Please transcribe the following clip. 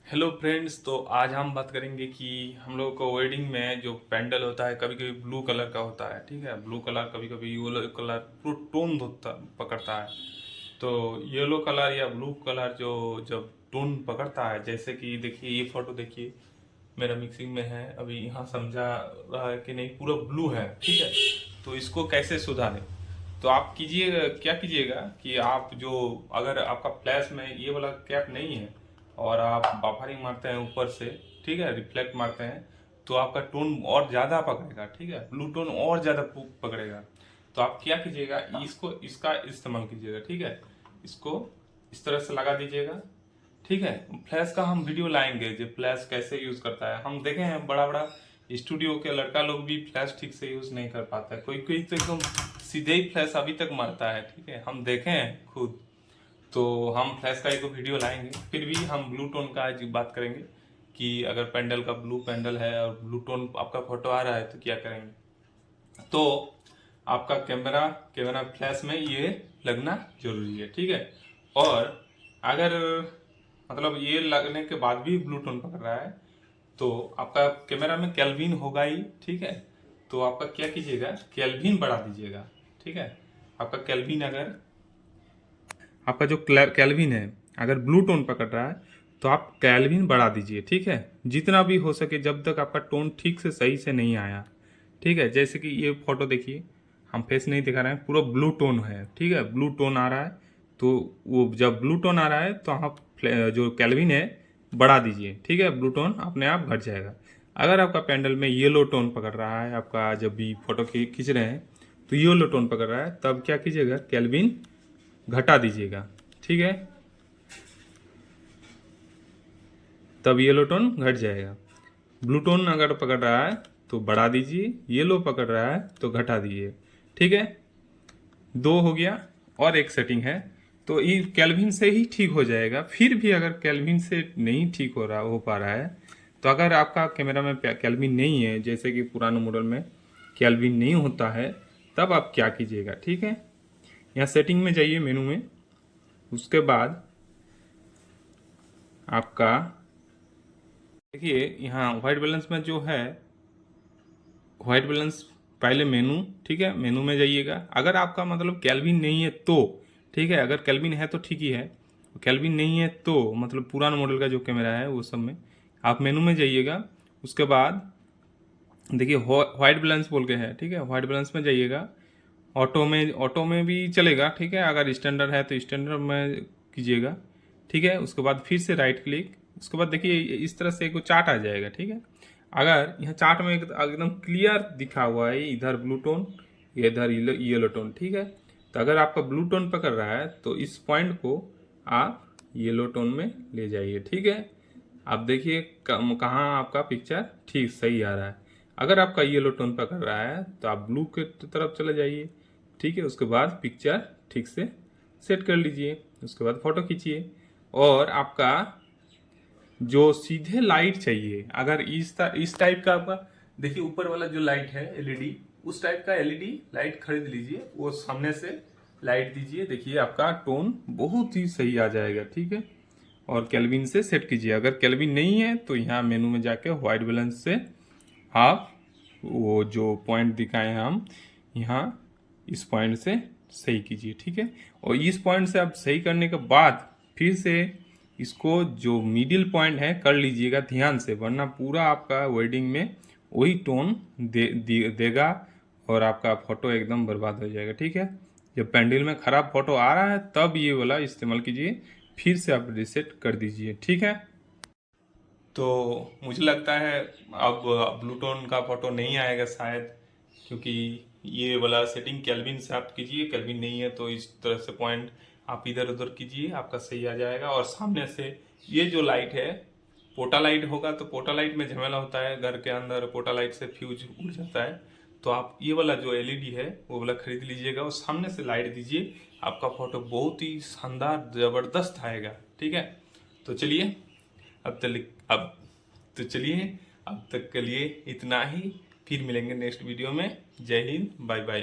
Hello friends, तो आज हम बात करेंगे कि हम लोग को वेडिंग में जो पैंडल होता है कभी कभी ब्लू कलर का होता है। ठीक है, ब्लू कलर कभी कभी येलो कलर पूरा टोन होता पकड़ता है। तो येलो कलर या ब्लू कलर जो जब टोन पकड़ता है, जैसे कि देखिए ये फोटो देखिए, मेरा मिक्सिंग में है अभी, यहाँ समझा रहा है कि नहीं पूरा ब्लू है। ठीक है, तो इसको कैसे सुधारें? तो आप कीजिए, क्या कीजिएगा कि आप जो, अगर आपका फ्लैश में ये वाला कैप नहीं है और आप बफरिंग मारते हैं ऊपर से, ठीक है, रिफ्लेक्ट मारते हैं, तो आपका टोन और ज़्यादा पकड़ेगा। ठीक है, ब्लू टोन और ज़्यादा पकड़ेगा। तो आप क्या कीजिएगा, इसको इसका इस्तेमाल कीजिएगा। ठीक है, इसको इस तरह से लगा दीजिएगा। ठीक है, फ्लैश का हम वीडियो लाएंगे, जो फ्लैश कैसे यूज करता है। हम देखे हैं बड़ा बड़ा स्टूडियो के लड़का लोग भी फ्लैश ठीक से यूज नहीं कर पाता है, कोई कोई तो एकदम सीधे ही फ्लैश अभी तक मारता है। ठीक है, हम देखे हैं खुद। तो हम फ्लैश का एक वीडियो लाएंगे, फिर भी हम ब्लू टोन का आज बात करेंगे कि अगर पेंडल का ब्लू पेंडल है और ब्लू टोन आपका फोटो आ रहा है तो क्या करेंगे। तो आपका कैमरा कैमरा फ्लैश में ये लगना जरूरी है। ठीक है, और अगर मतलब ये लगने के बाद भी ब्लू टोन पकड़ रहा है तो आपका कैमरा में केल्विन होगा ही। ठीक है, तो आपका क्या कीजिएगा, केल्विन बढ़ा दीजिएगा। ठीक है, आपका केल्विन अगर आपका जो कैल्विन है अगर ब्लू टोन पकड़ रहा है तो आप कैल्विन बढ़ा दीजिए। ठीक है, जितना भी हो सके, जब तक आपका टोन ठीक से सही से नहीं आया। ठीक है, जैसे कि ये फोटो देखिए, हम फेस नहीं दिखा रहे हैं, पूरा ब्लू टोन है। ठीक है, ब्लू टोन आ रहा है, तो वो जब ब्लू टोन आ रहा है तो आप जो कैल्विन है बढ़ा दीजिए। ठीक है, ब्लू टोन अपने आप घट जाएगा। अगर आपका पैंडल में येलो टोन पकड़ रहा है, आपका जब भी फोटो खींच रहे हैं तो येलो टोन पकड़ रहा है, तब क्या कीजिएगा, कैल्विन घटा दीजिएगा। ठीक है, तब येलो टोन घट जाएगा। ब्लू टोन अगर पकड़ रहा है तो बढ़ा दीजिए, येलो पकड़ रहा है तो घटा दीजिए। ठीक है, दो हो गया। और एक सेटिंग है, तो ये केल्विन से ही ठीक हो जाएगा। फिर भी अगर केल्विन से नहीं ठीक हो पा रहा है, तो अगर आपका कैमरा में केल्विन नहीं है, जैसे कि पुराने मॉडल में केल्विन नहीं होता है, तब आप क्या कीजिएगा। ठीक है, यहाँ सेटिंग में जाइए, मेनू में, उसके बाद आपका देखिए यहाँ व्हाइट बैलेंस में जो है, व्हाइट बैलेंस पहले मेनू, ठीक है, मेनू में जाइएगा। अगर आपका मतलब कैल्विन नहीं है तो ठीक है, अगर कैल्विन है तो ठीक ही है, कैल्विन नहीं है तो मतलब पुराना मॉडल का जो कैमरा है वो सब में आप मेनू में जाइएगा। उसके बाद देखिए व्हाइट बैलेंस बोल के है, ठीक है, व्हाइट बैलेंस में जाइएगा। ऑटो में भी चलेगा। ठीक है, अगर स्टैंडर्ड है तो स्टैंडर्ड में कीजिएगा। ठीक है, उसके बाद फिर से राइट क्लिक, उसके बाद देखिए इस तरह से एक चार्ट आ जाएगा। ठीक है, अगर यहाँ चार्ट में एकदम क्लियर दिखा हुआ है, इधर ब्लू टोन, इधर येलो टोन। ठीक है, तो अगर आपका ब्लू टोन पकड़ रहा है तो इस पॉइंट को आप येलो टोन में ले जाइए। ठीक है, आप देखिए कहाँ आपका पिक्चर ठीक सही आ रहा है। अगर आपका येलो टोन पकड़ रहा है तो आप ब्लू के तरफ चले जाइए। ठीक है, उसके बाद पिक्चर ठीक से सेट कर लीजिए, उसके बाद फोटो खींचिए। और आपका जो सीधे लाइट चाहिए, अगर इस टाइप का आपका देखिए, ऊपर वाला जो लाइट है एलईडी, उस टाइप का एलईडी लाइट खरीद लीजिए, वो सामने से लाइट दीजिए। देखिए आपका टोन बहुत ही सही आ जाएगा। ठीक है, और केल्विन से सेट कीजिए। अगर केल्विन नहीं है तो यहाँ मेनू में जाके व्हाइट बैलेंस से आप वो जो पॉइंट दिखाए हैं हम यहाँ, इस पॉइंट से सही कीजिए। ठीक है, और इस पॉइंट से आप सही करने के बाद फिर से इसको जो मिडिल पॉइंट है कर लीजिएगा ध्यान से, वरना पूरा आपका वेडिंग में वही टोन देगा और आपका फोटो एकदम बर्बाद हो जाएगा। ठीक है, जब पैंडल में खराब फोटो आ रहा है तब ये वाला इस्तेमाल कीजिए, फिर से आप रिसेट कर दीजिए। ठीक है, तो मुझे लगता है अब ब्लू टोन का फोटो नहीं आएगा शायद, क्योंकि ये वाला सेटिंग केल्विन से आप कीजिए। केल्विन नहीं है तो इस तरह से पॉइंट आप इधर उधर कीजिए, आपका सही आ जाएगा। और सामने से ये जो लाइट है, पोटा लाइट होगा तो पोटा लाइट में झमेला होता है, घर के अंदर पोटा लाइट से फ्यूज उड़ जाता है। तो आप ये वाला जो एलईडी है वो वाला खरीद लीजिएगा और सामने से लाइट दीजिए, आपका फोटो बहुत ही शानदार जबरदस्त आएगा। ठीक है, तो चलिए अब तो चलिए अब तक के लिए इतना ही। फिर मिलेंगे नेक्स्ट वीडियो में। जय हिंद, बाय बाय।